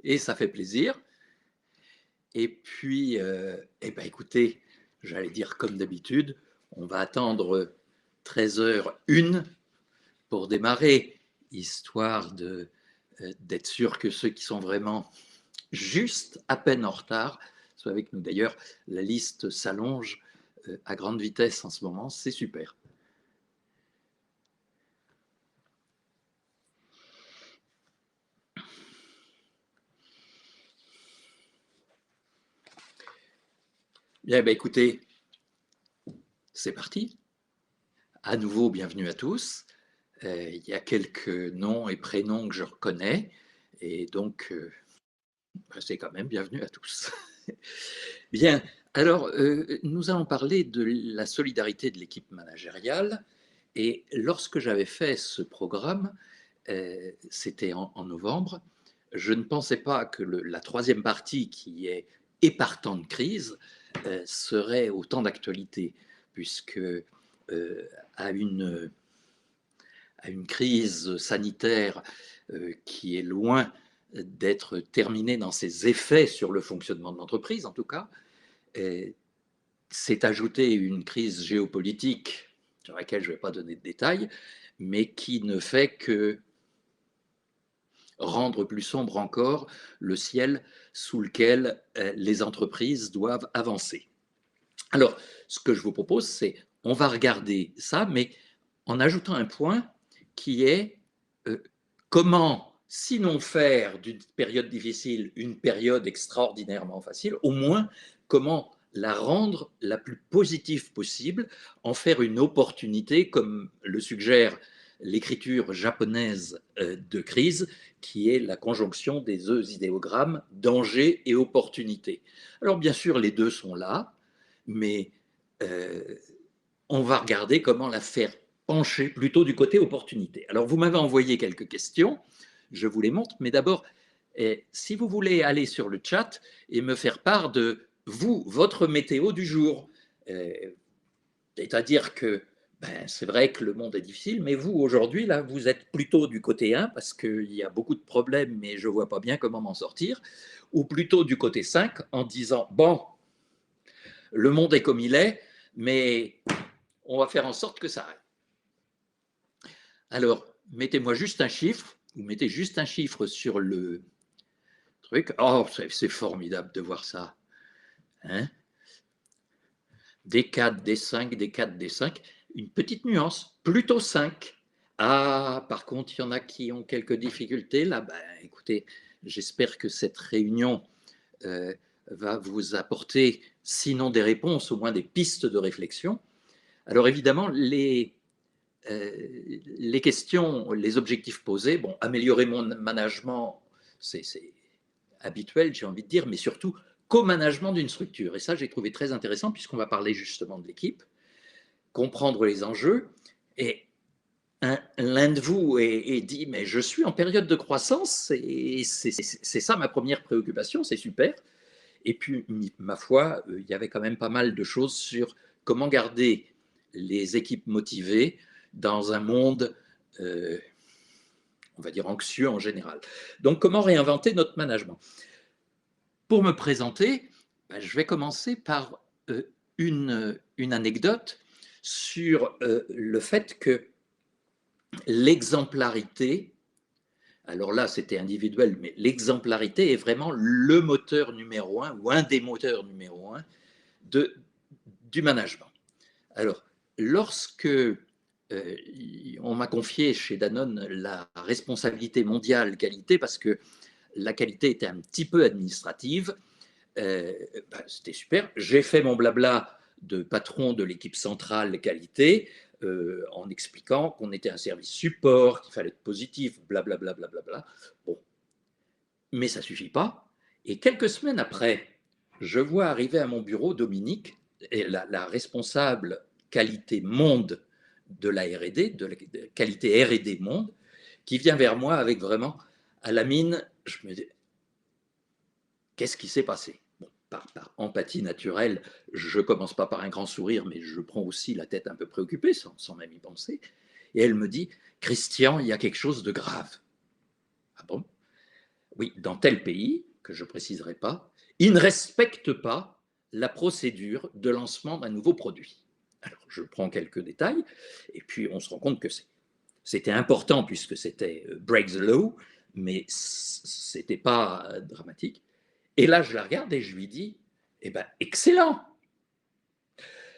et ça fait plaisir. Et puis, eh ben, écoutez, j'allais dire comme d'habitude, on va attendre 13h01 pour démarrer, histoire d'être sûr que ceux qui sont vraiment juste à peine en retard soient avec nous. D'ailleurs, la liste s'allonge à grande vitesse en ce moment, c'est super. Bien, ben, écoutez, c'est parti. À nouveau, bienvenue à tous. Il y a quelques noms et prénoms que je reconnais, et donc c'est quand même bienvenue à tous. Bien, alors nous allons parler de la solidarité de l'équipe managériale, et lorsque j'avais fait ce programme, c'était en novembre, je ne pensais pas que la troisième partie, qui est épartant de crise, serait autant d'actualité, puisque à une crise sanitaire qui est loin d'être terminée dans ses effets sur le fonctionnement de l'entreprise, en tout cas, s'est ajoutée une crise géopolitique sur laquelle je ne vais pas donner de détails, mais qui ne fait que rendre plus sombre encore le ciel sous lequel les entreprises doivent avancer. Alors, ce que je vous propose, c'est on va regarder ça, mais en ajoutant un point qui est comment, sinon faire d'une période difficile une période extraordinairement facile, au moins comment la rendre la plus positive possible, en faire une opportunité, comme le suggère l'écriture japonaise de crise, qui est la conjonction des deux idéogrammes danger et opportunité. Alors bien sûr, les deux sont là, mais euh, on va regarder comment la faire pencher plutôt du côté opportunité. Alors, vous m'avez envoyé quelques questions, je vous les montre, mais d'abord, si vous voulez aller sur le chat et me faire part de vous, votre météo du jour, c'est-à-dire que c'est vrai que le monde est difficile, mais vous, aujourd'hui, là, vous êtes plutôt du côté 1 parce qu'il y a beaucoup de problèmes, mais je ne vois pas bien comment m'en sortir, ou plutôt du côté 5 en disant, bon, le monde est comme il est, mais on va faire en sorte que ça aille. Alors, mettez-moi juste un chiffre, vous mettez juste un chiffre sur le truc. Oh, c'est formidable de voir ça. Hein, D4, D5, D4, D5. Une petite nuance, plutôt 5. Ah, par contre, il y en a qui ont quelques difficultés. Là, ben, écoutez, j'espère que cette réunion va vous apporter, sinon des réponses, au moins des pistes de réflexion. Alors évidemment, les questions, les objectifs posés, bon, améliorer mon management, c'est habituel, j'ai envie de dire, mais surtout co-management d'une structure. Et ça, j'ai trouvé très intéressant puisqu'on va parler justement de l'équipe, comprendre les enjeux. Et l'un de vous est dit, mais je suis en période de croissance et c'est ça ma première préoccupation, c'est super. Et puis, ma foi, il y avait quand même pas mal de choses sur comment garder les équipes motivées dans un monde, on va dire, anxieux en général. Donc, comment réinventer notre management? Pour me présenter, je vais commencer par une anecdote sur le fait que l'exemplarité, alors là c'était individuel, mais l'exemplarité est vraiment le moteur numéro un ou un des moteurs numéro un du management. Alors, lorsque on m'a confié chez Danone la responsabilité mondiale qualité, parce que la qualité était un petit peu administrative, c'était super. J'ai fait mon blabla de patron de l'équipe centrale qualité en expliquant qu'on était un service support, qu'il fallait être positif, blablabla. Bla, bla, bla, bla. Bon, mais ça ne suffit pas. Et quelques semaines après, je vois arriver à mon bureau Dominique, la responsable qualité monde de la R&D, de la qualité R&D monde, qui vient vers moi avec vraiment, à la mine, je me dis, qu'est-ce qui s'est passé? Bon, par empathie naturelle, je ne commence pas par un grand sourire, mais je prends aussi la tête un peu préoccupée, sans même y penser. Et elle me dit, Christian, il y a quelque chose de grave. Ah bon? oui, dans tel pays, que je ne préciserai pas, il ne respecte pas la procédure de lancement d'un nouveau produit. Alors, je prends quelques détails, et puis on se rend compte que c'était important puisque c'était break the law, mais ce n'était pas dramatique. Et là, je la regarde et je lui dis, eh ben, excellent.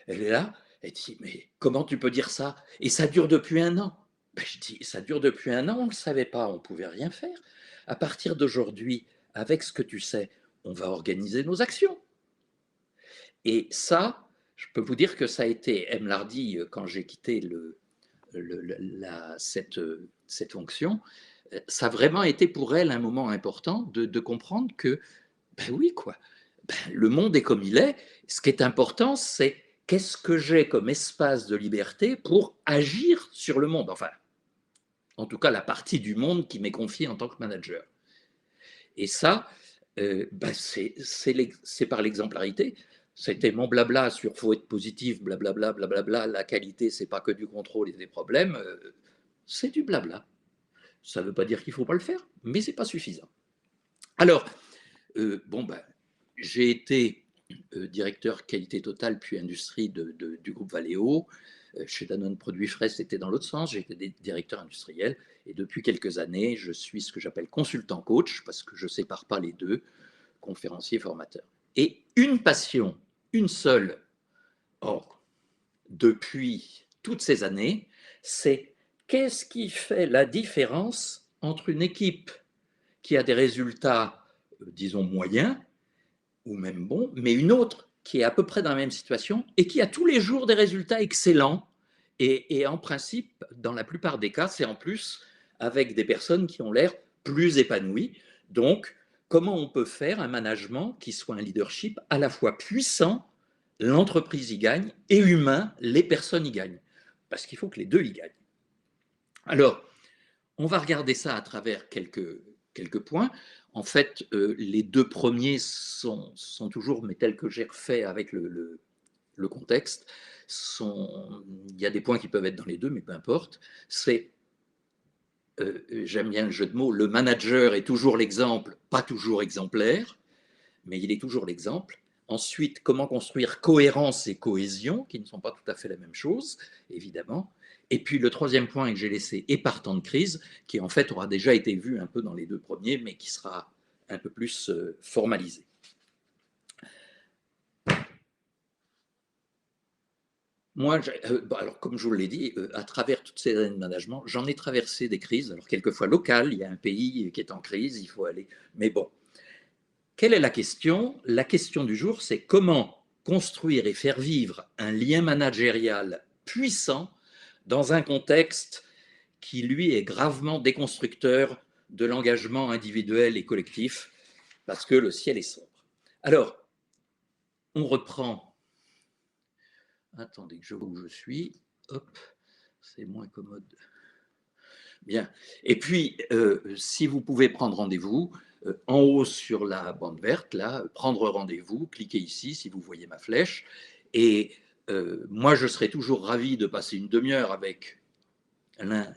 Elle est là, elle dit, mais comment tu peux dire ça? Et ça dure depuis un an. Ben, je dis, ça dure depuis un an, on ne le savait pas, on ne pouvait rien faire. À partir d'aujourd'hui, avec ce que tu sais, on va organiser nos actions. Et ça, je peux vous dire que ça a été, elle me l'a dit quand j'ai quitté cette fonction, ça a vraiment été pour elle un moment important de comprendre que, ben oui, quoi, ben, le monde est comme il est. Ce qui est important, c'est qu'est-ce que j'ai comme espace de liberté pour agir sur le monde. Enfin, en tout cas, la partie du monde qui m'est confiée en tant que manager. Et ça, ben c'est par l'exemplarité. C'était mon blabla sur faut être positif, blablabla, blablabla, la qualité, c'est pas que du contrôle et des problèmes, c'est du blabla. Ça ne veut pas dire qu'il ne faut pas le faire, mais ce n'est pas suffisant. Alors, bon, ben, j'ai été directeur qualité totale puis industrie du groupe Valeo. Chez Danone Produits Frais, c'était dans l'autre sens. J'étais directeur industriel et depuis quelques années, je suis ce que j'appelle consultant coach parce que je ne sépare pas les deux, conférencier, formateur. Et une passion, une seule, or, depuis toutes ces années, c'est qu'est-ce qui fait la différence entre une équipe qui a des résultats, disons, moyens, ou même bons, mais une autre qui est à peu près dans la même situation et qui a tous les jours des résultats excellents. Et en principe, dans la plupart des cas, c'est en plus avec des personnes qui ont l'air plus épanouies. Donc, comment on peut faire un management qui soit un leadership à la fois puissant, l'entreprise y gagne, et humain, les personnes y gagnent. Parce qu'il faut que les deux y gagnent. Alors, on va regarder ça à travers quelques points. En fait, les deux premiers sont toujours, mais tels que j'ai refait avec le contexte, il y a des points qui peuvent être dans les deux, mais peu importe. C'est, j'aime bien le jeu de mots, le manager est toujours l'exemple, pas toujours exemplaire, mais il est toujours l'exemple. Ensuite, comment construire cohérence et cohésion, qui ne sont pas tout à fait la même chose, évidemment. Et puis le troisième point que j'ai laissé est par temps de crise, qui en fait aura déjà été vu un peu dans les deux premiers, mais qui sera un peu plus formalisé. Moi, alors comme je vous l'ai dit, à travers toutes ces années de management, j'en ai traversé des crises, alors quelquefois locales, il y a un pays qui est en crise, il faut aller, mais bon. Quelle est la question? La question du jour, c'est comment construire et faire vivre un lien managérial puissant dans un contexte qui, lui, est gravement déconstructeur de l'engagement individuel et collectif, parce que le ciel est sombre. Alors, on reprend. Attendez que je vois où je suis. Hop, c'est moins commode. Bien. Et puis, si vous pouvez prendre rendez-vous, en haut sur la bande verte, là, prendre rendez-vous, cliquez ici si vous voyez ma flèche. Et moi, je serai toujours ravi de passer une demi-heure avec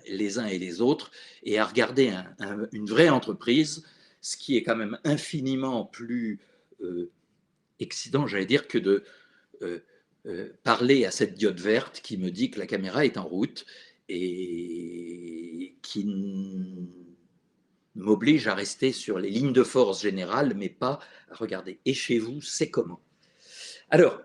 les uns et les autres et à regarder une vraie entreprise, ce qui est quand même infiniment plus excitant, j'allais dire, que de parler à cette diode verte qui me dit que la caméra est en route et qui m'oblige à rester sur les lignes de force générales, mais pas à regarder. Et chez vous, c'est comment? Alors,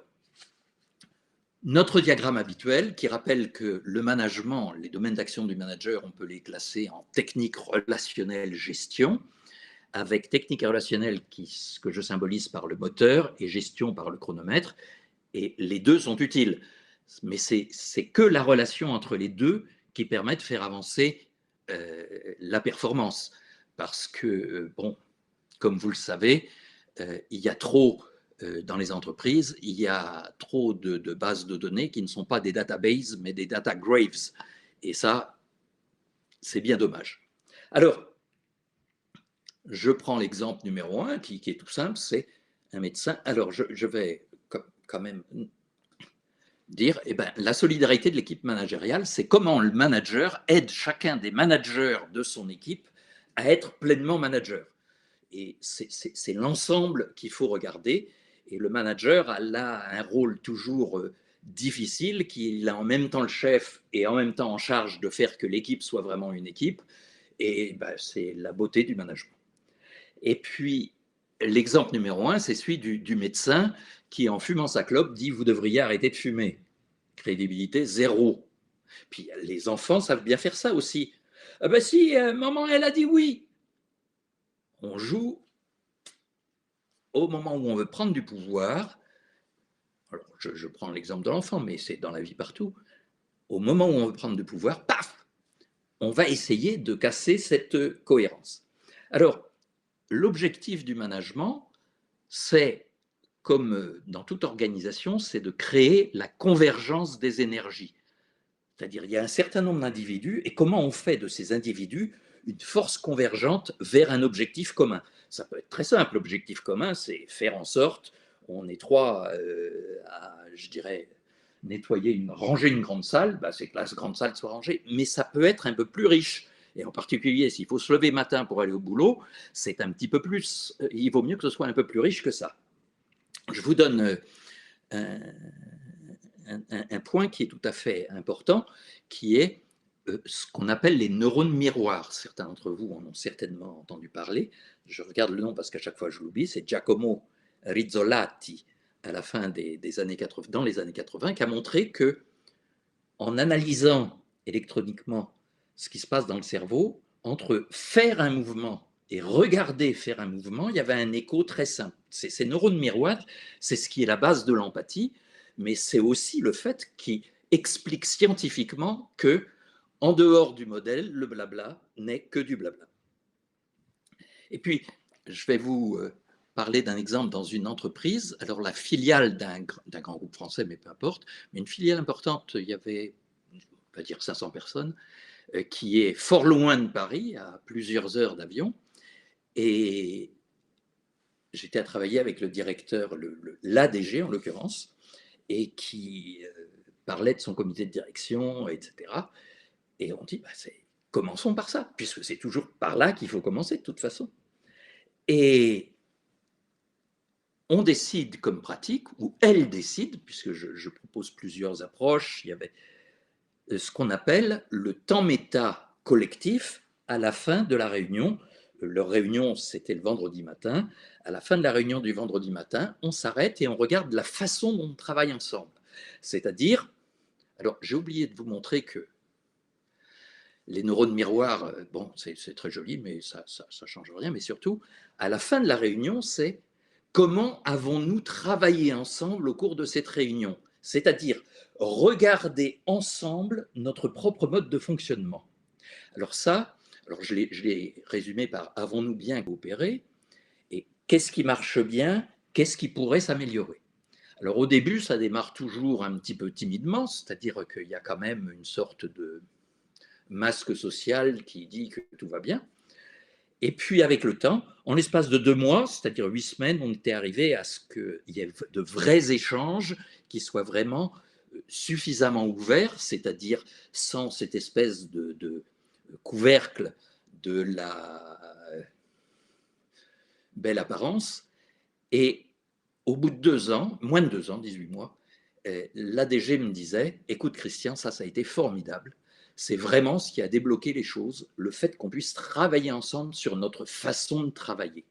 notre diagramme habituel qui rappelle que le management, les domaines d'action du manager, on peut les classer en technique relationnelle gestion, avec technique relationnelle que je symbolise par le moteur et gestion par le chronomètre. Et les deux sont utiles, mais c'est que la relation entre les deux qui permet de faire avancer la performance. Parce que, bon, comme vous le savez, il y a trop dans les entreprises, il y a trop de bases de données qui ne sont pas des databases, mais des data graves. Et ça, c'est bien dommage. Alors, je prends l'exemple numéro 1, qui est tout simple, c'est un médecin. Alors, je vais quand même dire, eh ben, la solidarité de l'équipe managériale, c'est comment le manager aide chacun des managers de son équipe à être pleinement manager. et c'est l'ensemble qu'il faut regarder. Et le manager a là un rôle toujours difficile, qu'il a en même temps le chef et en même temps en charge de faire que l'équipe soit vraiment une équipe. Et ben, c'est la beauté du management. Et puis, l'exemple numéro un, c'est celui du médecin qui, en fumant sa clope, dit « vous devriez arrêter de fumer ». Crédibilité zéro. Puis les enfants savent bien faire ça aussi. Ah ben si, maman, elle a dit oui. On joue au moment où on veut prendre du pouvoir. Alors, je prends l'exemple de l'enfant, mais c'est dans la vie partout. Au moment où on veut prendre du pouvoir, paf, on va essayer de casser cette cohérence. Alors, l'objectif du management, c'est, comme dans toute organisation, c'est de créer la convergence des énergies. C'est-à-dire, il y a un certain nombre d'individus, et comment on fait de ces individus une force convergente vers un objectif commun. Ça peut être très simple, l'objectif commun, c'est faire en sorte, on est trois à, je dirais, ranger une grande salle, bah, c'est que la grande salle soit rangée, mais ça peut être un peu plus riche. Et en particulier, s'il faut se lever matin pour aller au boulot, c'est un petit peu plus, il vaut mieux que ce soit un peu plus riche que ça. Je vous donne un, un point qui est tout à fait important, qui est ce qu'on appelle les neurones miroirs. Certains d'entre vous en ont certainement entendu parler. Je regarde le nom parce qu'à chaque fois je l'oublie. C'est Giacomo Rizzolatti, à la fin des années 80, dans les années 80, qui a montré que, en analysant électroniquement ce qui se passe dans le cerveau, entre faire un mouvement et regarder faire un mouvement, il y avait un écho très simple. Ces neurones miroirs, c'est ce qui est la base de l'empathie, mais c'est aussi le fait qui explique scientifiquement que, en dehors du modèle, le blabla n'est que du blabla. Et puis, je vais vous parler d'un exemple dans une entreprise. Alors, la filiale d'un grand groupe français, mais peu importe, mais une filiale importante, il y avait, on va dire, 500 personnes, qui est fort loin de Paris, à plusieurs heures d'avion. Et j'étais à travailler avec le directeur, l'ADG en l'occurrence, et qui parlait de son comité de direction, etc. Et on dit, bah, commençons par ça, puisque c'est toujours par là qu'il faut commencer de toute façon. Et on décide comme pratique, ou elle décide, puisque je propose plusieurs approches, il y avait ce qu'on appelle le temps méta collectif à la fin de la réunion. Leur réunion, c'était le vendredi matin. À la fin de la réunion du vendredi matin, on s'arrête et on regarde la façon dont on travaille ensemble. C'est-à-dire, alors j'ai oublié de vous montrer que les neurones miroirs, bon, c'est très joli, mais ça ne change rien. Mais surtout, à la fin de la réunion, c'est comment avons-nous travaillé ensemble au cours de cette réunion? C'est-à-dire regarder ensemble notre propre mode de fonctionnement. Alors ça, je l'ai résumé par avons-nous bien coopéré et qu'est-ce qui marche bien, qu'est-ce qui pourrait s'améliorer. Alors au début, ça démarre toujours un petit peu timidement, c'est-à-dire qu'il y a quand même une sorte de masque social qui dit que tout va bien. Et puis avec le temps, en l'espace de 2 mois, c'est-à-dire 8 semaines, on était arrivé à ce qu'il y ait de vrais échanges qui soient vraiment suffisamment ouverts, c'est-à-dire sans cette espèce de couvercle de la belle apparence. Et au bout de 2 ans, moins de 2 ans, 18 mois, l'ADG me disait, écoute Christian, ça a été formidable. C'est vraiment ce qui a débloqué les choses, le fait qu'on puisse travailler ensemble sur notre façon de travailler.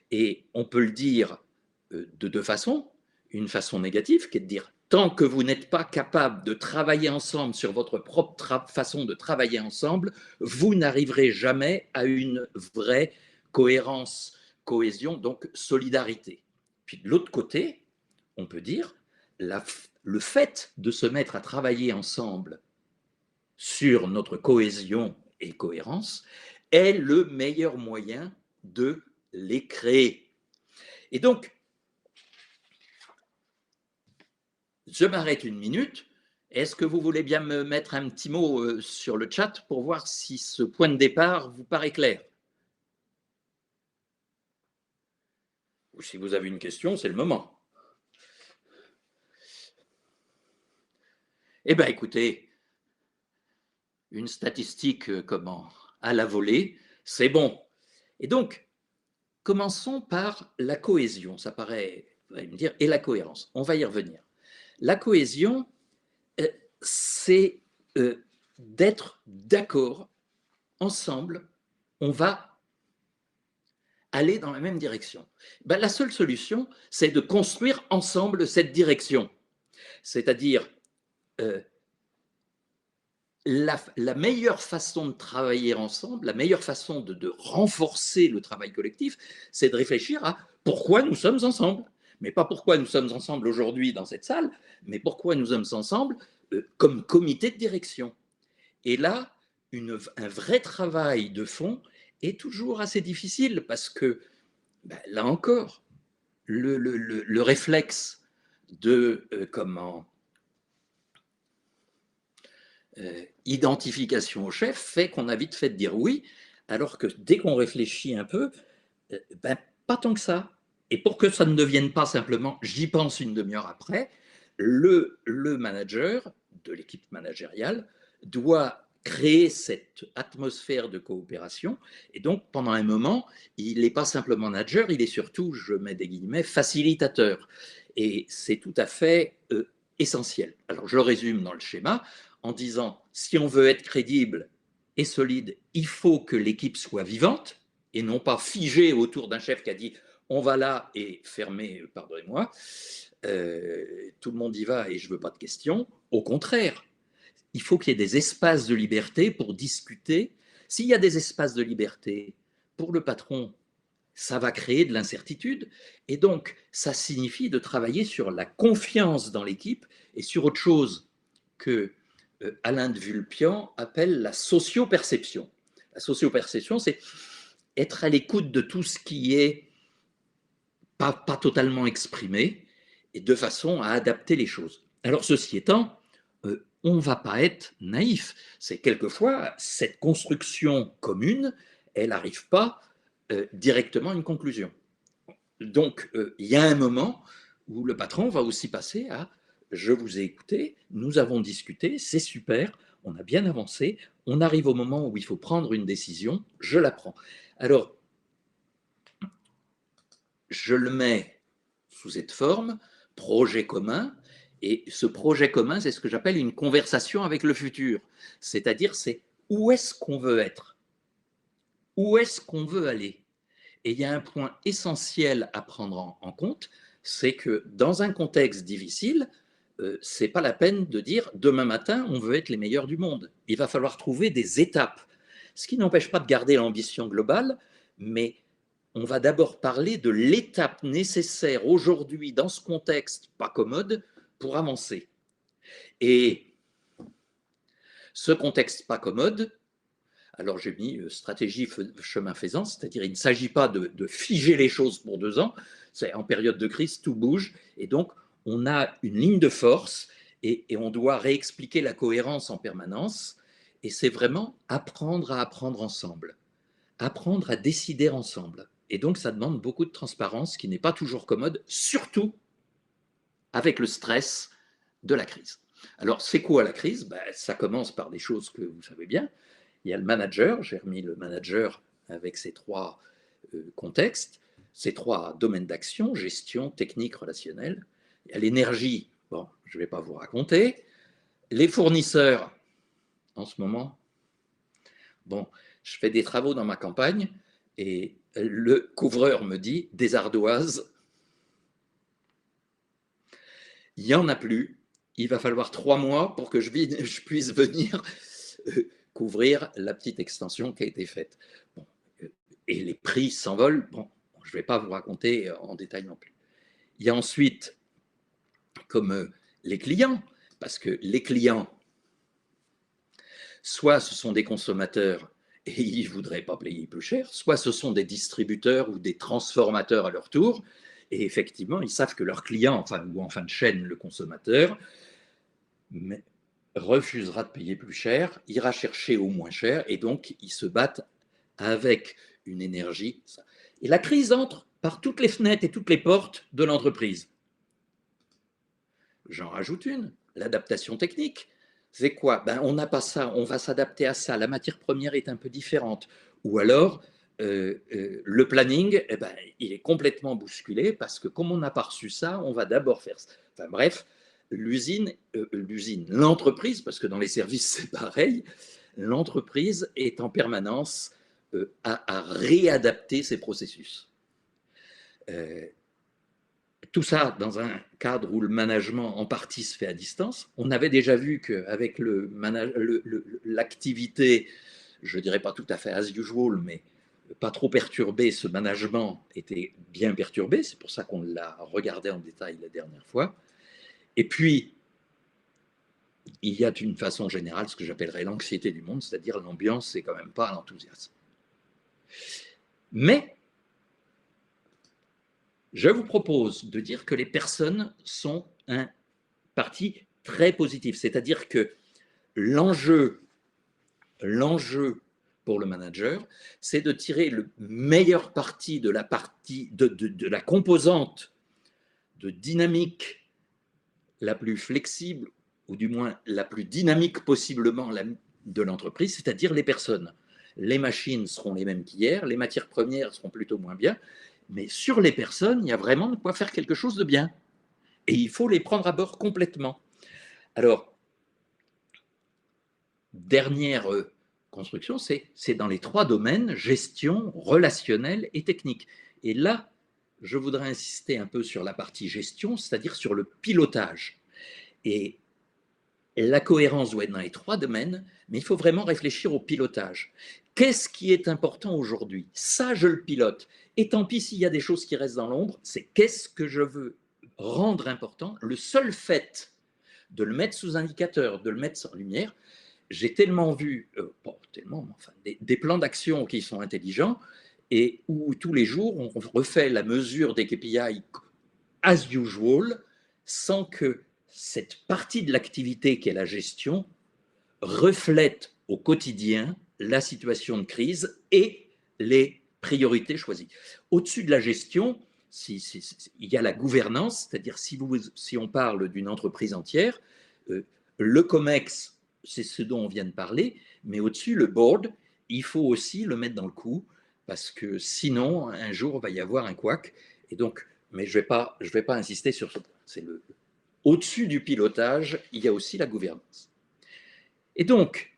Et on peut le dire de 2 façons. Une façon négative, qui est de dire, tant que vous n'êtes pas capable de travailler ensemble sur votre propre façon de travailler ensemble, vous n'arriverez jamais à une vraie cohérence, cohésion, donc solidarité. Puis de l'autre côté, on peut dire, le fait de se mettre à travailler ensemble sur notre cohésion et cohérence est le meilleur moyen de les créer. Et donc, je m'arrête une minute. Est-ce que vous voulez bien me mettre un petit mot sur le chat pour voir si ce point de départ vous paraît clair? Ou si vous avez une question, c'est le moment. Eh bien, écoutez, une statistique comment à la volée, c'est bon. Et donc, Commençons par la cohésion. Ça paraît, vous allez me dire, et la cohérence. On va y revenir. La cohésion, c'est d'être d'accord ensemble. On va aller dans la même direction. Ben, la seule solution, c'est de construire ensemble cette direction. C'est-à-dire, la meilleure façon de travailler ensemble, la meilleure façon de renforcer le travail collectif, c'est de réfléchir à pourquoi nous sommes ensemble. Mais pas pourquoi nous sommes ensemble aujourd'hui dans cette salle, mais pourquoi nous sommes ensemble comme comité de direction. Et là, un vrai travail de fond est toujours assez difficile parce que, ben, là encore, le réflexe de identification au chef fait qu'on a vite fait de dire oui, alors que dès qu'on réfléchit un peu, ben, pas tant que ça. Et pour que ça ne devienne pas simplement j'y pense une demi-heure après, le manager de l'équipe managériale doit créer cette atmosphère de coopération. Et donc, pendant un moment, il n'est pas simplement manager, il est surtout, je mets des guillemets, facilitateur. Et c'est tout à fait essentiel. Alors, je le résume dans le schéma en disant, si on veut être crédible et solide, il faut que l'équipe soit vivante et non pas figée autour d'un chef qui a dit on va là et fermé, pardonnez-moi, tout le monde y va et je ne veux pas de questions. Au contraire, il faut qu'il y ait des espaces de liberté pour discuter. S'il y a des espaces de liberté pour le patron, ça va créer de l'incertitude. Et donc, ça signifie de travailler sur la confiance dans l'équipe et sur autre chose que Alain de Vulpian appelle la socio-perception. La socio-perception, c'est être à l'écoute de tout ce qui est pas totalement exprimé et de façon à adapter les choses. Alors, ceci étant, on ne va pas être naïf. C'est quelquefois, cette construction commune, elle n'arrive pas directement à une conclusion. Donc, il y a un moment où le patron va aussi passer à je vous ai écouté, nous avons discuté, c'est super, on a bien avancé, on arrive au moment où il faut prendre une décision, je la prends. Alors, je le mets sous cette forme, projet commun, et ce projet commun, c'est ce que j'appelle une conversation avec le futur. C'est-à-dire, c'est où est-ce qu'on veut être? Où est-ce qu'on veut aller? Et il y a un point essentiel à prendre en compte, c'est que dans un contexte difficile, ce n'est pas la peine de dire demain matin, on veut être les meilleurs du monde. Il va falloir trouver des étapes. Ce qui n'empêche pas de garder l'ambition globale, mais on va d'abord parler de l'étape nécessaire aujourd'hui dans ce contexte pas commode pour avancer. Et ce contexte pas commode, alors j'ai mis stratégie chemin faisant, c'est-à-dire il ne s'agit pas de figer les choses pour 2 ans, c'est en période de crise, tout bouge, et donc on a une ligne de force et on doit réexpliquer la cohérence en permanence, et c'est vraiment apprendre à apprendre ensemble, apprendre à décider ensemble. Et donc ça demande beaucoup de transparence qui n'est pas toujours commode, surtout avec le stress de la crise. Alors c'est quoi la crise? Ben, ça commence par des choses que vous savez bien. Il y a le manager, j'ai remis le manager avec ces 3 contextes, ces 3 domaines d'action, gestion, technique, relationnelle. Il y a l'énergie, bon, je ne vais pas vous raconter. Les fournisseurs, en ce moment, bon, je fais des travaux dans ma campagne et le couvreur me dit des ardoises, il n'y en a plus, il va falloir 3 mois pour que je puisse venir couvrir la petite extension qui a été faite. Bon, et les prix s'envolent. Bon, je ne vais pas vous raconter en détail non plus. Il y a ensuite, comme les clients, parce que les clients, soit ce sont des consommateurs et ils ne voudraient pas payer plus cher, soit ce sont des distributeurs ou des transformateurs à leur tour, et effectivement, ils savent que leur client, enfin, ou en fin de chaîne, le consommateur, mais refusera de payer plus cher, ira chercher au moins cher, et donc ils se battent avec une énergie. Et la crise entre par toutes les fenêtres et toutes les portes de l'entreprise. J'en rajoute une, l'adaptation technique. C'est quoi? Ben, on n'a pas ça, on va s'adapter à ça, la matière première est un peu différente. Ou alors, le planning, eh ben, il est complètement bousculé parce que comme on n'a pas reçu ça, on va d'abord faire ça. Enfin bref, l'entreprise, parce que dans les services c'est pareil, l'entreprise est en permanence à réadapter ses processus. Tout ça dans un cadre où le management en partie se fait à distance. On avait déjà vu qu'avec l'activité, je ne dirais pas tout à fait as usual, mais pas trop perturbé, ce management était bien perturbé. C'est pour ça qu'on l'a regardé en détail la dernière fois. Et puis, il y a d'une façon générale ce que j'appellerais l'anxiété du monde, c'est-à-dire l'ambiance, c'est quand même pas l'enthousiasme. Mais je vous propose de dire que les personnes sont un parti très positif, c'est-à-dire que l'enjeu pour le manager, c'est de tirer le meilleur parti de la composante de dynamique la plus flexible, ou du moins la plus dynamique possiblement de l'entreprise, c'est-à-dire les personnes. Les machines seront les mêmes qu'hier, les matières premières seront plutôt moins bien, mais sur les personnes, il y a vraiment de quoi faire quelque chose de bien. Et il faut les prendre à bord complètement. Alors, dernière construction, c'est dans les 3 domaines, gestion, relationnel et technique. Et là, je voudrais insister un peu sur la partie gestion, c'est-à-dire sur le pilotage. Et la cohérence doit être dans les 3 domaines, mais il faut vraiment réfléchir au pilotage. Qu'est-ce qui est important aujourd'hui? Ça, je le pilote. Et tant pis s'il y a des choses qui restent dans l'ombre, c'est qu'est-ce que je veux rendre important? Le seul fait de le mettre sous indicateur, de le mettre en lumière, j'ai tellement vu des plans d'action qui sont intelligents et où tous les jours on refait la mesure des KPI as usual sans que cette partie de l'activité qu'est la gestion reflète au quotidien la situation de crise et les priorités choisies. Au-dessus de la gestion, il y a la gouvernance, c'est-à-dire si on parle d'une entreprise entière, le COMEX, c'est ce dont on vient de parler, mais au-dessus, le board, il faut aussi le mettre dans le coup, parce que sinon, un jour, il va y avoir un couac. Et donc, mais je ne vais pas insister sur ce point. Au-dessus du pilotage, il y a aussi la gouvernance. Et donc,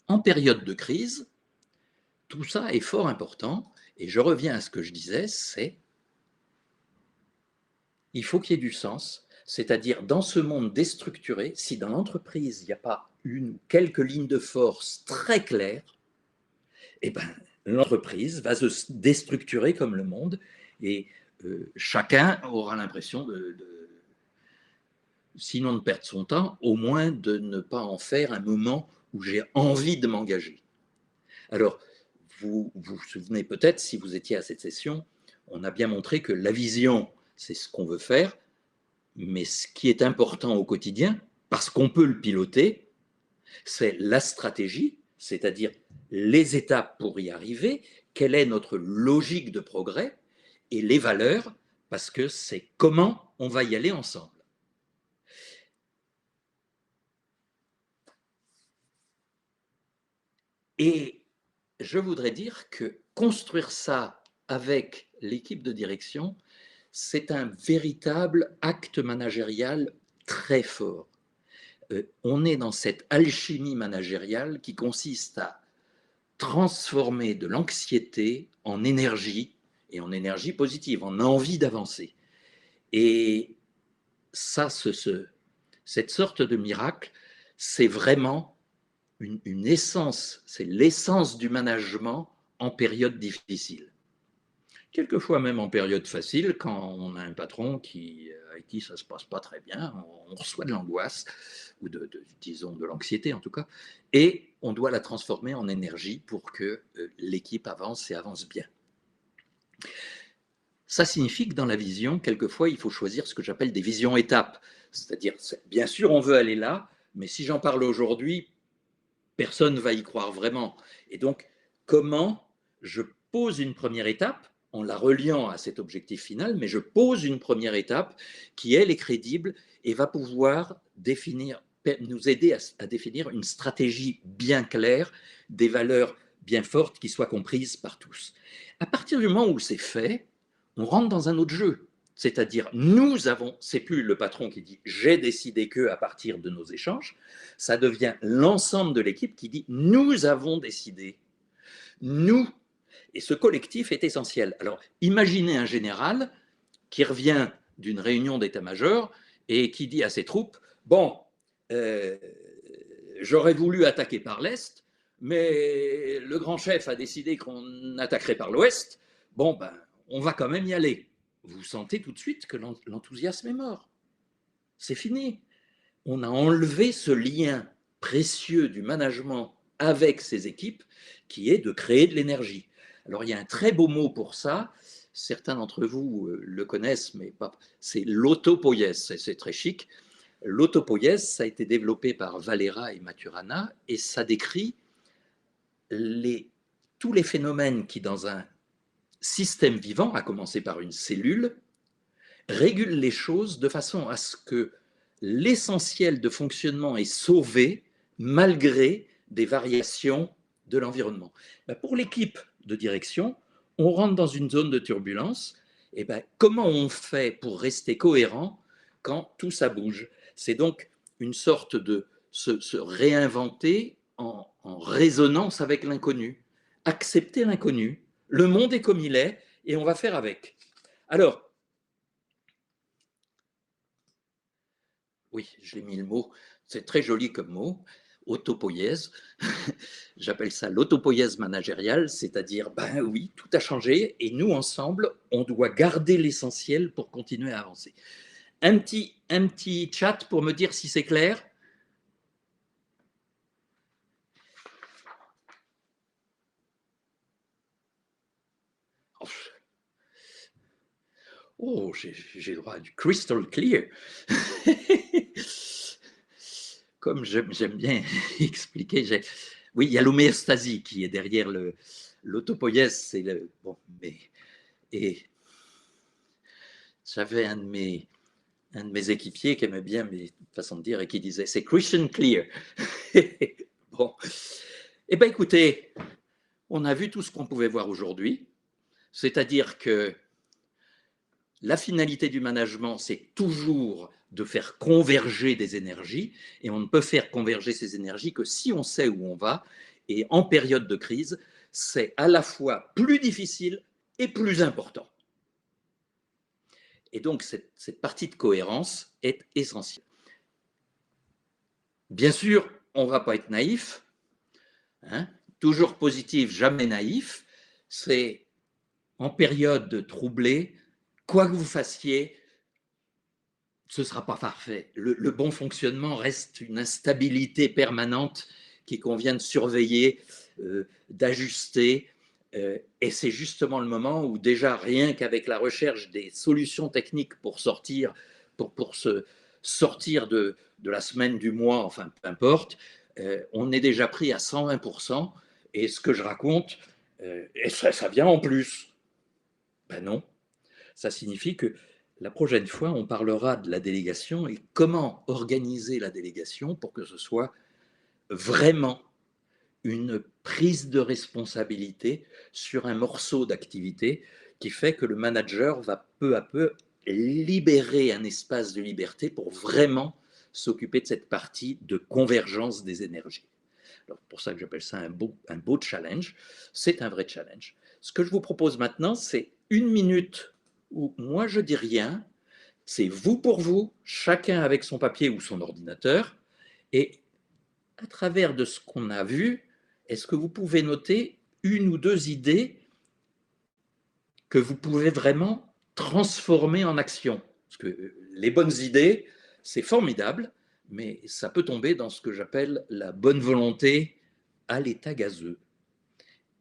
en période de crise, tout ça est fort important. Et je reviens à ce que je disais, c'est il faut qu'il y ait du sens. C'est-à-dire, dans ce monde déstructuré, si dans l'entreprise, il n'y a pas quelques lignes de force très claires, eh ben, l'entreprise va se déstructurer comme le monde et chacun aura l'impression sinon de perdre son temps, au moins de ne pas en faire un moment où j'ai envie de m'engager. Alors, vous vous souvenez peut-être, si vous étiez à cette session, on a bien montré que la vision, c'est ce qu'on veut faire, mais ce qui est important au quotidien, parce qu'on peut le piloter, c'est la stratégie, c'est-à-dire les étapes pour y arriver, quelle est notre logique de progrès, et les valeurs, parce que c'est comment on va y aller ensemble. Et je voudrais dire que construire ça avec l'équipe de direction, c'est un véritable acte managérial très fort. On est dans cette alchimie managériale qui consiste à transformer de l'anxiété en énergie, et en énergie positive, en envie d'avancer. Et ça, cette sorte de miracle, c'est vraiment une essence, c'est l'essence du management en période difficile. Quelquefois même en période facile, quand on a un patron avec qui ça ne se passe pas très bien, on reçoit de l'angoisse, ou disons de l'anxiété en tout cas, et on doit la transformer en énergie pour que l'équipe avance et avance bien. Ça signifie que dans la vision, quelquefois, il faut choisir ce que j'appelle des visions étapes. C'est-à-dire, bien sûr, on veut aller là, mais si j'en parle aujourd'hui, personne ne va y croire vraiment. Et donc, comment je pose une première étape en la reliant à cet objectif final, mais je pose une première étape qui, elle, est crédible et va pouvoir nous aider à définir une stratégie bien claire, des valeurs bien forte qui soit comprise par tous. À partir du moment où c'est fait, on rentre dans un autre jeu. C'est-à-dire, nous avons, c'est plus le patron qui dit j'ai décidé que à partir de nos échanges, ça devient l'ensemble de l'équipe qui dit nous avons décidé. Nous. Et ce collectif est essentiel. Alors, imaginez un général qui revient d'une réunion d'état-major et qui dit à ses troupes bon, euh, j'aurais voulu attaquer par l'Est, mais le grand chef a décidé qu'on attaquerait par l'Ouest. Bon, ben, on va quand même y aller. Vous sentez tout de suite que l'enthousiasme est mort. C'est fini. On a enlevé ce lien précieux du management avec ses équipes qui est de créer de l'énergie. Alors, il y a un très beau mot pour ça. Certains d'entre vous le connaissent, mais pas. C'est l'autopoïèse. C'est très chic. L'autopoïèse, ça a été développé par Valera et Maturana et ça décrit tous les phénomènes qui, dans un système vivant, à commencer par une cellule, régulent les choses de façon à ce que l'essentiel de fonctionnement est sauvé malgré des variations de l'environnement. Pour l'équipe de direction, on rentre dans une zone de turbulence. Et comment on fait pour rester cohérent quand tout ça bouge? C'est donc une sorte de se réinventer en résonance avec l'inconnu. Accepter l'inconnu. Le monde est comme il est et on va faire avec. Alors, oui, j'ai mis le mot, c'est très joli comme mot, autopoïèse. J'appelle ça l'autopoïèse managériale, c'est-à-dire, ben oui, tout a changé et nous, ensemble, on doit garder l'essentiel pour continuer à avancer. Un petit chat pour me dire si c'est clair. Oh, j'ai droit à du crystal clear. Comme j'aime bien expliquer, oui, il y a l'homéostasie qui est derrière l'autopoïèse. C'est bon, mais et j'avais un de mes équipiers qui aimait bien mes façons de dire et qui disait c'est Christian Clear. Bon, eh bien écoutez, on a vu tout ce qu'on pouvait voir aujourd'hui, c'est-à-dire que la finalité du management, c'est toujours de faire converger des énergies, et on ne peut faire converger ces énergies que si on sait où on va, et en période de crise, c'est à la fois plus difficile et plus important. Et donc, cette partie de cohérence est essentielle. Bien sûr, on ne va pas être naïf, hein, toujours positif, jamais naïf. C'est en période troublée, quoi que vous fassiez, ce ne sera pas parfait. Le bon fonctionnement reste une instabilité permanente qu'il convient de surveiller, d'ajuster. Et c'est justement le moment où déjà, rien qu'avec la recherche des solutions techniques pour se sortir de la semaine, du mois, enfin peu importe, on est déjà pris à 120%. Et ce que je raconte, et ça vient en plus. Ben non, ça signifie que la prochaine fois, on parlera de la délégation et comment organiser la délégation pour que ce soit vraiment une prise de responsabilité sur un morceau d'activité qui fait que le manager va peu à peu libérer un espace de liberté pour vraiment s'occuper de cette partie de convergence des énergies. Alors, pour ça que j'appelle ça un beau challenge. C'est un vrai challenge. Ce que je vous propose maintenant, c'est une minute où moi je dis rien, c'est vous pour vous, chacun avec son papier ou son ordinateur, et à travers de ce qu'on a vu, est-ce que vous pouvez noter une ou deux idées que vous pouvez vraiment transformer en action? Parce que les bonnes idées, c'est formidable, mais ça peut tomber dans ce que j'appelle la bonne volonté à l'état gazeux.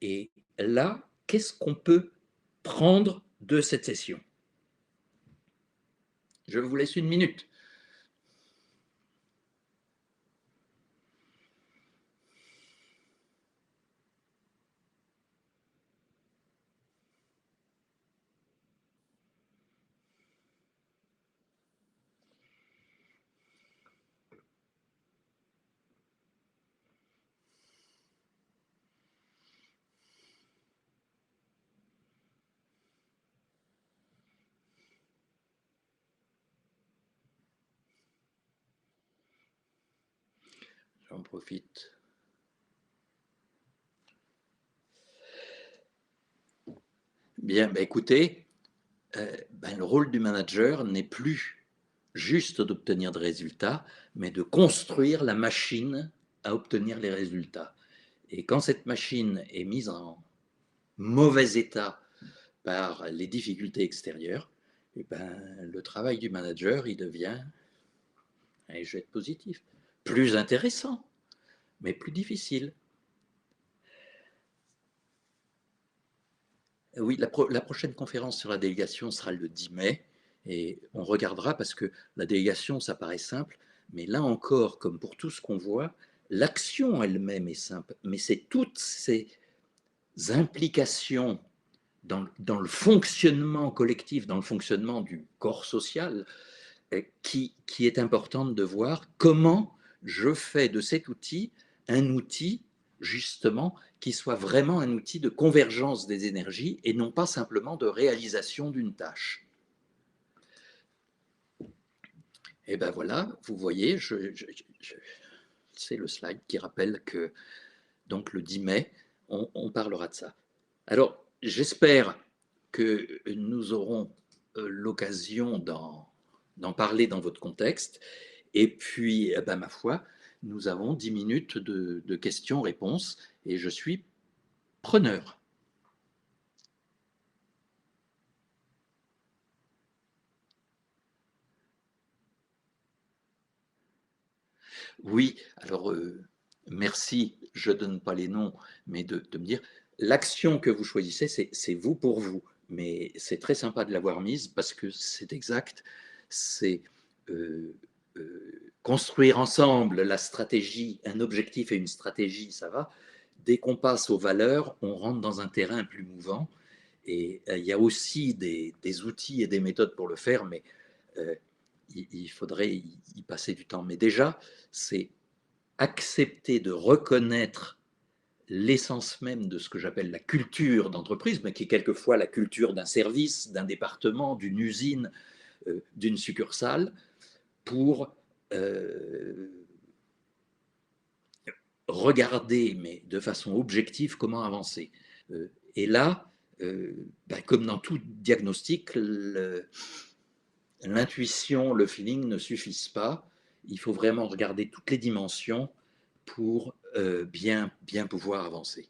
Et là, qu'est-ce qu'on peut prendre de cette session? Je vous laisse une minute. profite. Bien, ben écoutez, le rôle du manager n'est plus juste d'obtenir des résultats, mais de construire la machine à obtenir les résultats. Et quand cette machine est mise en mauvais état par les difficultés extérieures, le travail du manager, il devient, et je vais être positif, plus intéressant, mais plus difficile. Oui, la prochaine conférence sur la délégation sera le 10 mai, et on regardera parce que la délégation, ça paraît simple, mais là encore, comme pour tout ce qu'on voit, l'action elle-même est simple, mais c'est toutes ces implications dans le fonctionnement collectif, dans le fonctionnement du corps social, qui est importante de voir comment je fais de cet outil un outil, justement, qui soit vraiment un outil de convergence des énergies et non pas simplement de réalisation d'une tâche. Et ben voilà, vous voyez, c'est le slide qui rappelle que donc le 10 mai, on parlera de ça. Alors, j'espère que nous aurons l'occasion d'en parler dans votre contexte. Et puis, ma foi, nous avons 10 minutes de questions-réponses et je suis preneur. Oui, alors merci, je ne donne pas les noms, mais de me dire, l'action que vous choisissez, c'est vous pour vous. Mais c'est très sympa de l'avoir mise parce que c'est exact, c'est construire ensemble la stratégie, un objectif et une stratégie, ça va. Dès qu'on passe aux valeurs, on rentre dans un terrain plus mouvant. Et il y a aussi des outils et des méthodes pour le faire, mais il faudrait y passer du temps. Mais déjà, c'est accepter de reconnaître l'essence même de ce que j'appelle la culture d'entreprise, mais qui est quelquefois la culture d'un service, d'un département, d'une usine, d'une succursale, pour regarder, mais de façon objective, comment avancer. Et là, comme dans tout diagnostic, l'intuition, le feeling ne suffisent pas. Il faut vraiment regarder toutes les dimensions pour bien pouvoir avancer.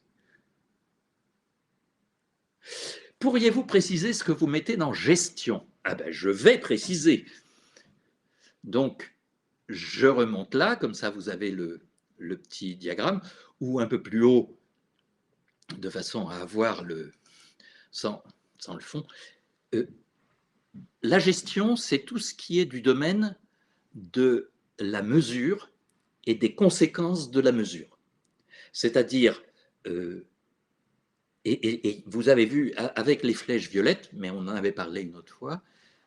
Pourriez-vous préciser ce que vous mettez dans gestion? Je vais préciser. Donc, je remonte là, comme ça vous avez le petit diagramme, ou un peu plus haut, de façon à avoir sans le fond. La gestion, c'est tout ce qui est du domaine de la mesure et des conséquences de la mesure. C'est-à-dire, et vous avez vu, avec les flèches violettes, mais on en avait parlé une autre fois,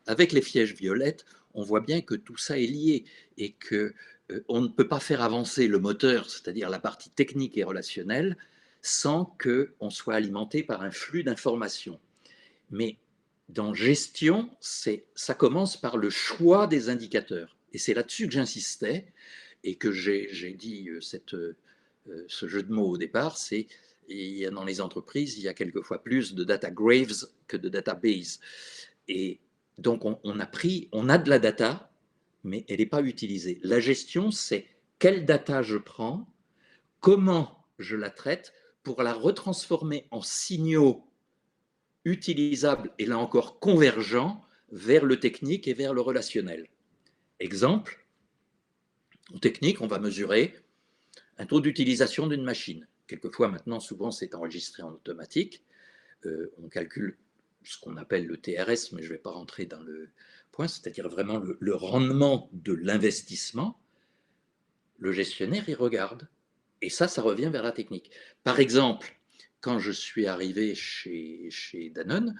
avec les flèches violettes, on voit bien que tout ça est lié et qu'on ne peut pas faire avancer le moteur, c'est-à-dire la partie technique et relationnelle, sans qu'on soit alimenté par un flux d'informations. Mais dans gestion, ça commence par le choix des indicateurs. Et c'est là-dessus que j'insistais et que j'ai dit ce jeu de mots au départ, c'est dans les entreprises, il y a quelquefois plus de data graves que de database. Et donc, on a de la data, mais elle n'est pas utilisée. La gestion, c'est quelle data je prends, comment je la traite pour la retransformer en signaux utilisables et là encore convergents vers le technique et vers le relationnel. Exemple, en technique, on va mesurer un taux d'utilisation d'une machine. Quelquefois, maintenant, souvent, c'est enregistré en automatique. On calcule ce qu'on appelle le TRS, mais je ne vais pas rentrer dans le point, c'est-à-dire vraiment le rendement de l'investissement. Le gestionnaire, il regarde. Et ça revient vers la technique. Par exemple, quand je suis arrivé chez Danone,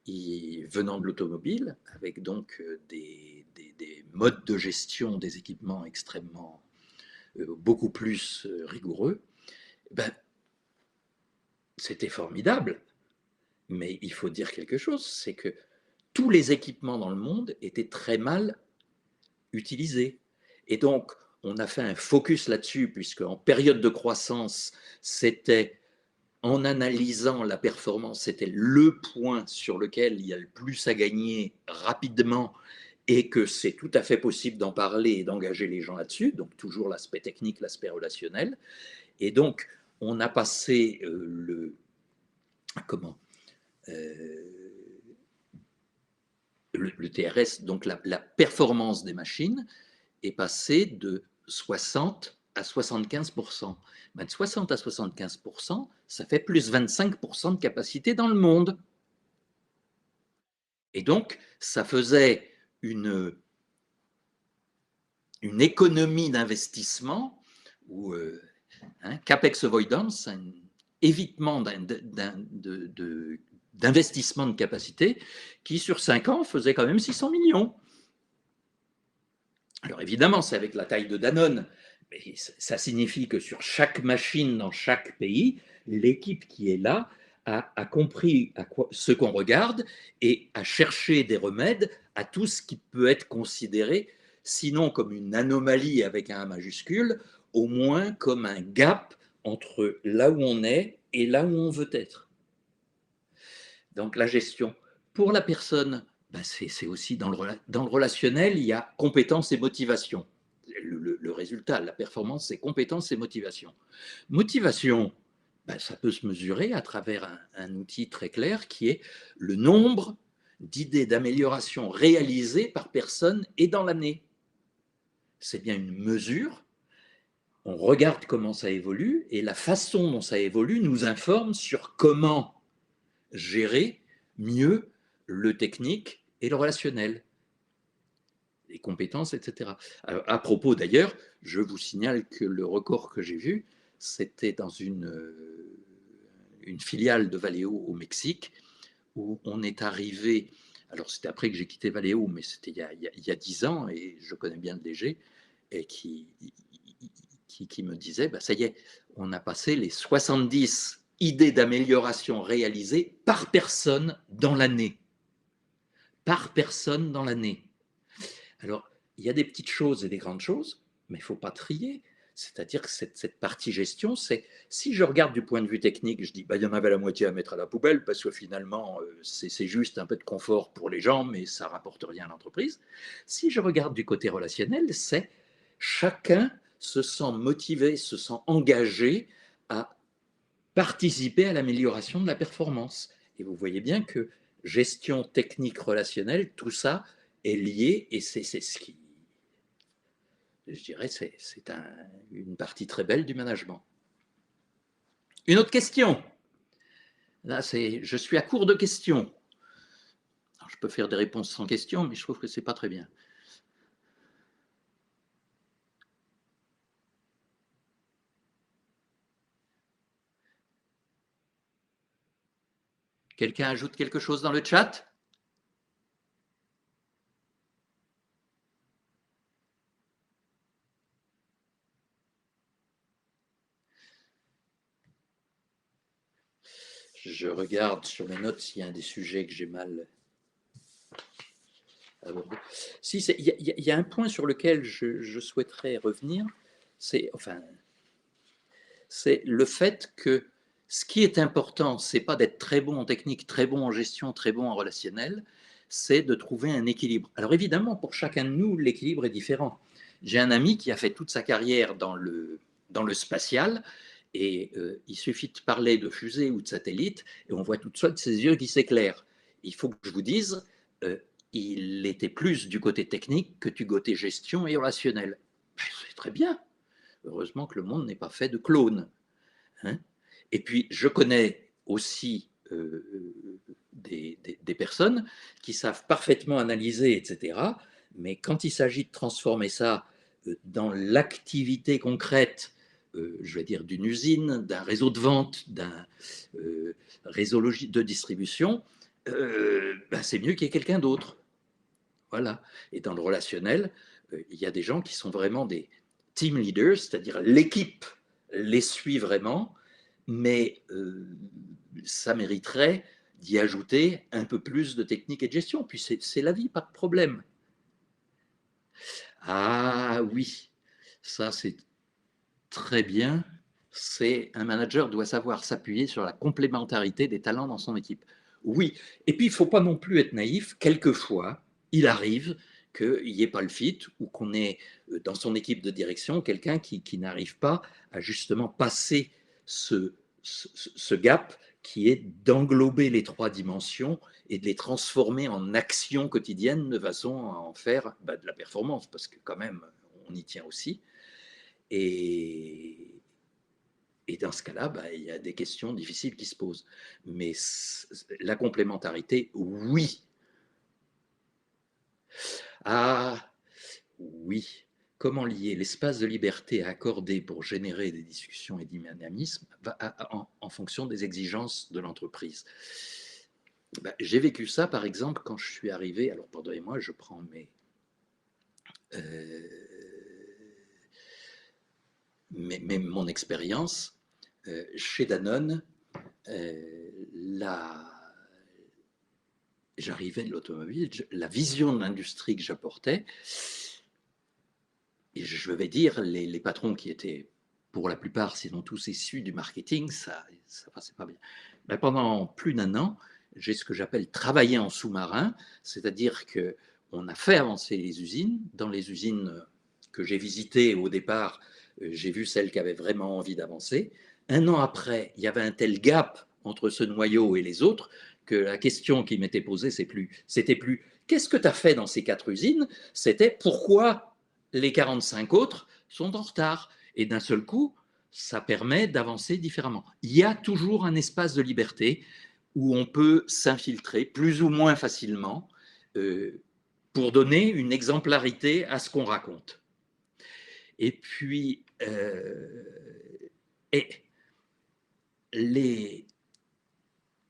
venant de l'automobile, avec donc des modes de gestion des équipements extrêmement beaucoup plus rigoureux, c'était formidable. Mais il faut dire quelque chose, c'est que tous les équipements dans le monde étaient très mal utilisés. Et donc, on a fait un focus là-dessus, puisque en période de croissance, c'était en analysant la performance, c'était le point sur lequel il y a le plus à gagner rapidement et que c'est tout à fait possible d'en parler et d'engager les gens là-dessus, donc toujours l'aspect technique, l'aspect relationnel. Et donc, on a passé le TRS, donc la performance des machines, est passée de 60 à 75%. Ben, de 60 à 75%, ça fait plus 25% de capacité dans le monde. Et donc, ça faisait une économie d'investissement ou CAPEX avoidance, un évitement d'investissement de capacité qui, sur 5 ans, faisait quand même 600 millions. Alors évidemment, c'est avec la taille de Danone, mais ça signifie que sur chaque machine dans chaque pays, l'équipe qui est là a compris ce qu'on regarde et a cherché des remèdes à tout ce qui peut être considéré, sinon comme une anomalie avec un A majuscule, au moins comme un gap entre là où on est et là où on veut être. Donc la gestion pour la personne, ben c'est aussi dans le relationnel, il y a compétence et motivation. Le résultat, la performance, c'est compétence et motivation. Motivation, ben ça peut se mesurer à travers un outil très clair qui est le nombre d'idées d'amélioration réalisées par personne et dans l'année. C'est bien une mesure. On regarde comment ça évolue et la façon dont ça évolue nous informe sur comment gérer mieux le technique et le relationnel, les compétences, etc. Alors, à propos d'ailleurs, je vous signale que le record que j'ai vu, c'était dans une filiale de Valeo au Mexique, où on est arrivé, alors c'était après que j'ai quitté Valeo, mais c'était il y a 10 ans, et je connais bien le DG, et qui me disait, bah, ça y est, on a passé les 70 idées d'amélioration réalisées par personne dans l'année. Par personne dans l'année. Alors, il y a des petites choses et des grandes choses, mais il ne faut pas trier. C'est-à-dire que cette partie gestion, c'est si je regarde du point de vue technique, je dis bah, il y en avait la moitié à mettre à la poubelle parce que finalement c'est juste un peu de confort pour les gens, mais ça rapporte rien à l'entreprise. Si je regarde du côté relationnel, c'est chacun se sent motivé, se sent engagé à participer à l'amélioration de la performance. Et vous voyez bien que gestion technique relationnelle, tout ça est lié et c'est ce qui, je dirais, c'est une partie très belle du management. Une autre question. Là, je suis à court de questions. Alors, je peux faire des réponses sans questions, mais je trouve que ce n'est pas très bien. Quelqu'un ajoute quelque chose dans le chat? Je regarde sur mes notes s'il y a un des sujets que j'ai mal abordé. Si, il y a un point sur lequel je souhaiterais revenir, c'est le fait que ce qui est important, c'est pas d'être très bon en technique, très bon en gestion, très bon en relationnel, c'est de trouver un équilibre. Alors évidemment, pour chacun de nous, l'équilibre est différent. J'ai un ami qui a fait toute sa carrière dans le spatial, et il suffit de parler de fusée ou de satellite, et on voit tout de suite ses yeux qui s'éclairent. Il faut que je vous dise, il était plus du côté technique que du côté gestion et relationnel. C'est très bien. Heureusement que le monde n'est pas fait de clones. Hein. Et puis, je connais aussi des personnes qui savent parfaitement analyser, etc. Mais quand il s'agit de transformer ça dans l'activité concrète, je vais dire d'une usine, d'un réseau de vente, d'un réseau de distribution, ben c'est mieux qu'il y ait quelqu'un d'autre. Voilà. Et dans le relationnel, il y a des gens qui sont vraiment des team leaders, c'est-à-dire l'équipe les suit vraiment, mais ça mériterait d'y ajouter un peu plus de technique et de gestion. Puis c'est la vie, pas de problème. Ah oui, Ça, c'est très bien. C'est un manager doit savoir s'appuyer sur la complémentarité des talents dans son équipe. Oui, et puis il ne faut pas non plus être naïf. Quelquefois, il arrive qu'il n'y ait pas le fit ou qu'on ait dans son équipe de direction quelqu'un qui n'arrive pas à justement passer ce gap qui est d'englober les trois dimensions et de les transformer en actions quotidiennes de façon à en faire de la performance, parce que quand même, on y tient aussi. Et, et dans ce cas-là, il y a des questions difficiles qui se posent. Mais la complémentarité, oui. Ah, oui. Comment lier l'espace de liberté accordé pour générer des discussions et du dynamisme en fonction des exigences de l'entreprise? J'ai vécu ça, par exemple, quand je suis arrivé. Alors, pardonnez-moi, je prends mon expérience chez Danone. J'arrivais de l'automobile, la vision de l'industrie que j'apportais, et je vais dire, les patrons qui étaient pour la plupart, sinon tous issus du marketing, ça passait pas bien. Mais pendant plus d'un an, j'ai ce que j'appelle travailler en sous-marin, c'est-à-dire qu'on a fait avancer les usines. Dans les usines que j'ai visitées au départ, j'ai vu celles qui avaient vraiment envie d'avancer. Un an après, il y avait un tel gap entre ce noyau et les autres que la question qui m'était posée, c'était plus qu'est-ce que tu as fait dans ces 4 usines, c'était pourquoi les 45 autres sont en retard. Et d'un seul coup, ça permet d'avancer différemment. Il y a toujours un espace de liberté où on peut s'infiltrer plus ou moins facilement pour donner une exemplarité à ce qu'on raconte. Et puis,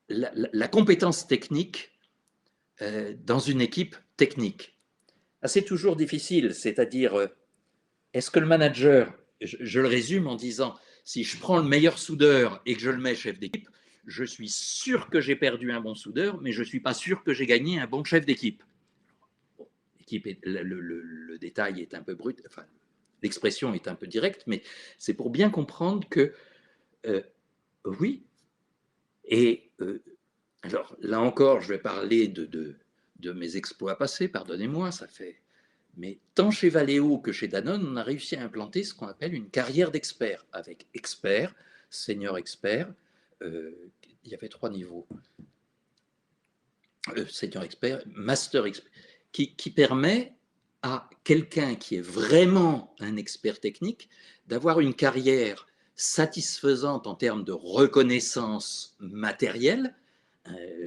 la compétence technique dans une équipe technique, c'est toujours difficile, c'est-à-dire, est-ce que le manager, je le résume en disant, si je prends le meilleur soudeur et que je le mets chef d'équipe, je suis sûr que j'ai perdu un bon soudeur, mais je ne suis pas sûr que j'ai gagné un bon chef d'équipe. Bon, le détail est un peu brut, enfin, l'expression est un peu directe, mais c'est pour bien comprendre que oui. Et alors là encore, je vais parler de mes exploits passés, pardonnez-moi, ça fait. Mais tant chez Valeo que chez Danone, on a réussi à implanter ce qu'on appelle une carrière d'expert, avec expert, senior expert, il y avait 3 niveaux, senior expert, master expert, qui permet à quelqu'un qui est vraiment un expert technique d'avoir une carrière satisfaisante en termes de reconnaissance matérielle.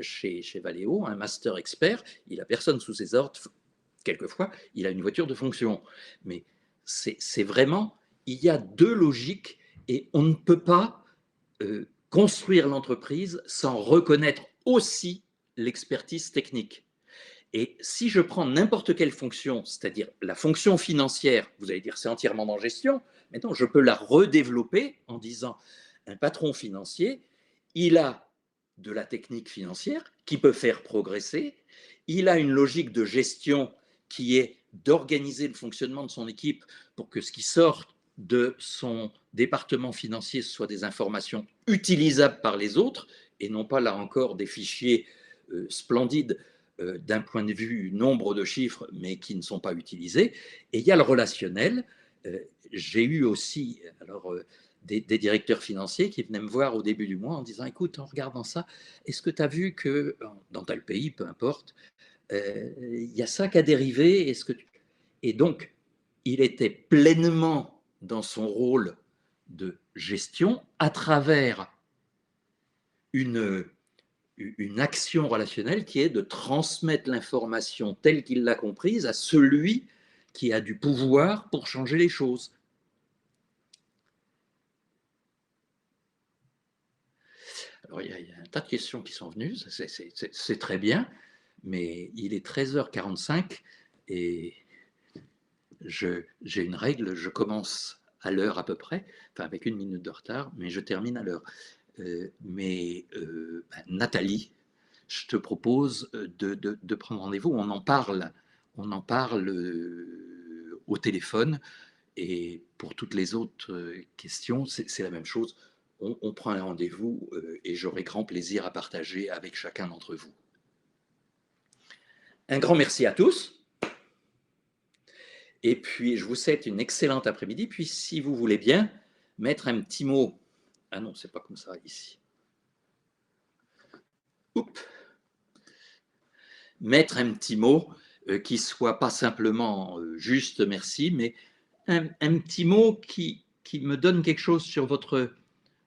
Chez Valeo, un master expert, il n'a personne sous ses ordres. Quelquefois, il a une voiture de fonction. Mais c'est vraiment, il y a 2 logiques et on ne peut pas construire l'entreprise sans reconnaître aussi l'expertise technique. Et si je prends n'importe quelle fonction, c'est-à-dire la fonction financière, vous allez dire c'est entièrement dans gestion, maintenant je peux la redévelopper en disant un patron financier, il a de la technique financière qui peut faire progresser, il a une logique de gestion qui est d'organiser le fonctionnement de son équipe pour que ce qui sort de son département financier soit des informations utilisables par les autres et non pas là encore des fichiers splendides d'un point de vue nombre de chiffres, mais qui ne sont pas utilisés. Et il y a le relationnel. J'ai eu aussi des directeurs financiers qui venaient me voir au début du mois en disant, écoute, en regardant ça, est-ce que tu as vu que dans tel pays, peu importe, il y a ça qui a dérivé, est-ce que tu... Et donc, il était pleinement dans son rôle de gestion à travers une action relationnelle qui est de transmettre l'information telle qu'il l'a comprise à celui qui a du pouvoir pour changer les choses. Alors, il y a un tas de questions qui sont venues, c'est très bien, mais il est 13h45 et j'ai une règle, je commence à l'heure à peu près, enfin avec 1 minute de retard, mais je termine à l'heure. Nathalie, je te propose de prendre rendez-vous. On en parle au téléphone Et pour toutes les autres questions, c'est la même chose. On prend un rendez-vous et j'aurai grand plaisir à partager avec chacun d'entre vous. Un grand merci à tous. Et puis, je vous souhaite une excellente après-midi. Puis, si vous voulez bien, mettre un petit mot. Ah non, c'est pas comme ça ici. Oups. Mettre un petit mot qui soit pas simplement juste merci, mais un petit mot qui me donne quelque chose sur votre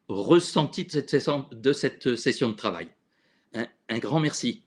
ressenti de cette session de travail. Un grand merci.